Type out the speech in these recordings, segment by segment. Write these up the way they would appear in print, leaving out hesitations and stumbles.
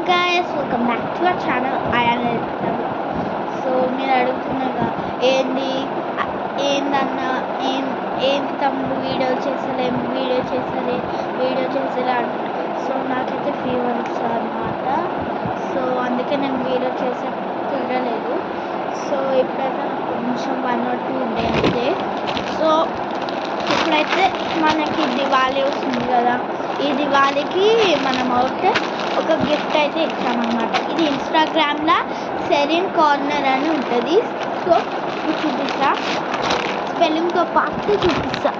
guys, welcome back to our channel. I am Elizabeth. So మీరు అడుగుతున్నాగా ఏందన్నా ఏంది తమ్ముడు వీడియో చేసలే అంటున్నారు. సో నాకైతే ఫీవర్ వస్తుంది అనమాట. సో అందుకే నేను వీడియో చేసే కుదరలేదు. సో ఇప్పుడైతే నాకు కొంచెం 1 or 2 ఉండే అంతే. సో ఇప్పుడైతే మనకి దివాళీ వస్తుంది కదా, ఈ దివాళీకి మనం అయితే ఒక గిఫ్ట్ అయితే ఇచ్చామన్నమాట. ఇది ఇన్స్టాగ్రామ్లో సెరిన్ కార్నర్ అని ఉంటుంది. సో ఇది చూపిస్తా, స్పెల్లింగ్తో పాటు చూపిస్తా.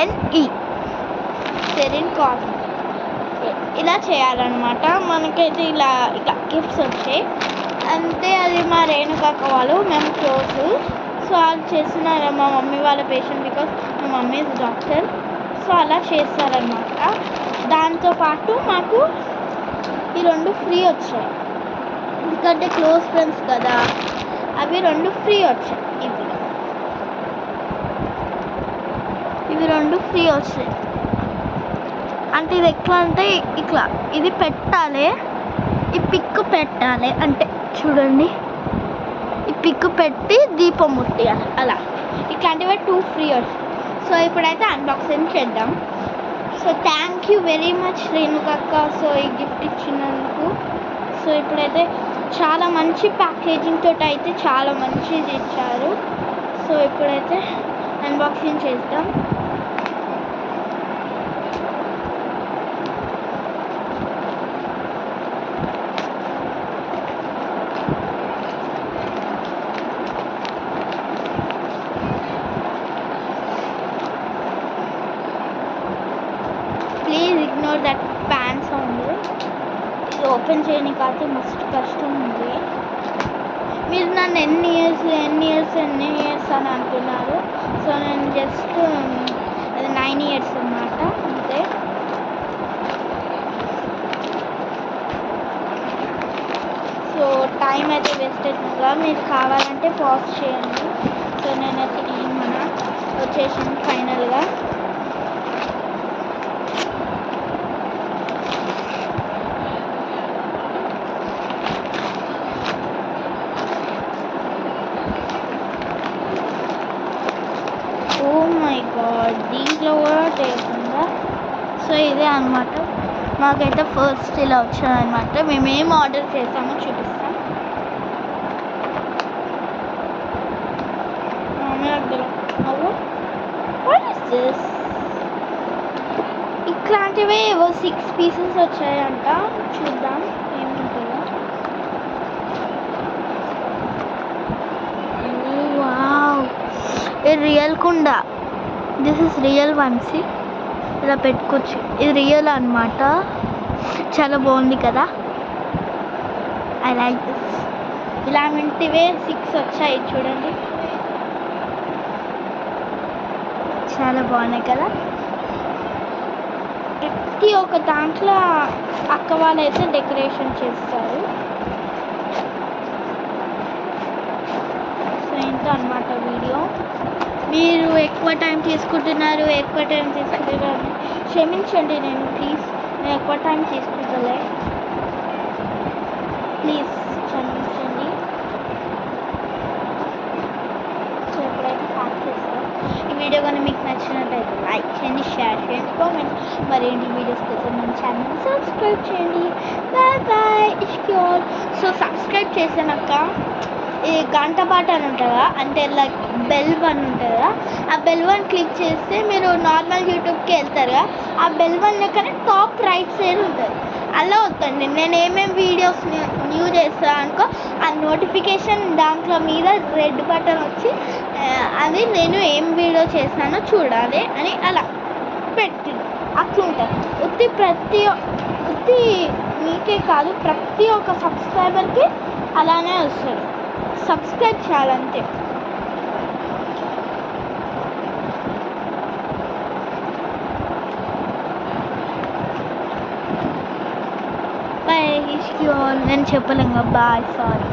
SERENE serene corner. ఇలా చేయాలన్నమాట. మనకైతే ఇలా గిఫ్ట్స్ వచ్చాయి అంతే. అది మా రేణుకాక వాళ్ళు, మేము క్లోజ్. సో అది చేస్తున్నారు మా మమ్మీ వాళ్ళ పేషెంట్, బికాస్ మా మమ్మీ ఇస్ డాక్టర్. సో అలా చేస్తారనమాట. దాంతోపాటు మాకు ఈ 2 ఫ్రీ వచ్చాయి, ఎందుకంటే క్లోజ్ ఫ్రెండ్స్ కదా. అవి 2 ఫ్రీ వచ్చాయి. ఇవి 2 ఫ్రీ వచ్చాయి. అంటే ఇది ఎట్లా అంటే ఇట్లా ఇది పెట్టాలి, ఈ పిక్ పెట్టాలి. అంటే చూడండి, ఈ పిక్ పెట్టి దీపం ముట్టియాలి. అలా ఇట్లాంటివి 2 ఫ్రీ వచ్చాయి. సో ఇప్పుడైతే అన్బాక్సింగ్ చేద్దాం. So thank you very much రేణుకక్క, సో ఈ గిఫ్ట్ ఇచ్చినందుకు. సో ఇప్పుడైతే చాలా మంచి ప్యాకేజింగ్ తోటి అయితే చాలా మంచిది ఇచ్చారు. సో ఇప్పుడైతే అన్బాక్సింగ్ చేద్దాం. Please ignore that fan sound. ఇది ఓపెన్ చేయడానికి అయితే మస్తు కష్టం ఉంది. మీరు నన్ను ఎన్ని ఇయర్స్ అని అంటున్నారు. సో నేను జస్ట్ అది 9 years అన్నమాట, అంతే. సో టైం అయితే వేస్ట్ అవుతుంది కదా, మీరు కావాలంటే పాజ్ చేయండి. సో నేనైతే మన వచ్చేసింది ఫైనల్గా. ఓ మై గాడ్, దీంట్లో కూడా చేయకుండా. సో ఇదే అనమాట, మాకైతే ఫస్ట్ ఇలా వచ్చాదనమాట. మేమేం ఆర్డర్ చేసామో చూపిస్తాం. ఇట్లాంటివే 6 pieces వచ్చాయంట. చూద్దాం ఏముంటుందో. వావ్, ఇది రియల్ కుండ. This is real one C. ఇలా పెట్టుకోవచ్చు. ఇది రియల్ అనమాట. చాలా బాగుంది కదా. I like this. ఇలాంటివే 6 వచ్చాయి చూడండి, చాలా బాగున్నాయి కదా. ప్రతి ఒక్క దాంట్లో అక్క వాళ్ళు అయితే డెకరేషన్ చేస్తారు. సో ఇంత అనమాట వీడియో. మీరు ఎక్కువ టైం తీసుకుంటున్నారు క్షమించండి. నేను ఎక్కువ టైం తీసుకుంటలే, ప్లీజ్ క్షమించండి. సో ఎప్పుడైతే ప్యాక్ చేస్తాను. ఈ వీడియో కానీ మీకు నచ్చినట్టయితే లైక్ చేయండి, షేర్ చేయండి, కామెంట్. మరేంటి వీడియోస్ కోసం మన ఛానల్ సబ్స్క్రైబ్ చేయండి. బాయ్ బాయ్, ఇష్కి ఆల్. సో సబ్స్క్రైబ్ చేసాక ఈ గంట పాట అని ఉంటుందా, అంటే లైక్ బెల్ 1 ఉంటుంది కదా, ఆ బెల్ 1 క్లిక్ చేస్తే మీరు నార్మల్ యూట్యూబ్కి వెళ్తారుగా, ఆ బెల్ 1 లెక్కనే టాప్ రైట్ సైడ్ ఉంటుంది. అలా వద్దండి, నేను ఏమేమి వీడియోస్ న్యూ చేస్తాను అనుకో, ఆ నోటిఫికేషన్ దాంట్లో మీద రెడ్ బటన్ వచ్చి అది నేను ఏం వీడియో చేస్తానో చూడాలి అని అలా పెట్టింది. అట్లుంటుంది. ఉత్తి మీకే కాదు, ప్రతి ఒక్క సబ్స్క్రైబర్కి అలానే వస్తుంది. సబ్స్క్రైబ్ చేయాలంతే. బాయ్, నేను చెప్పలేం. Bye, sorry.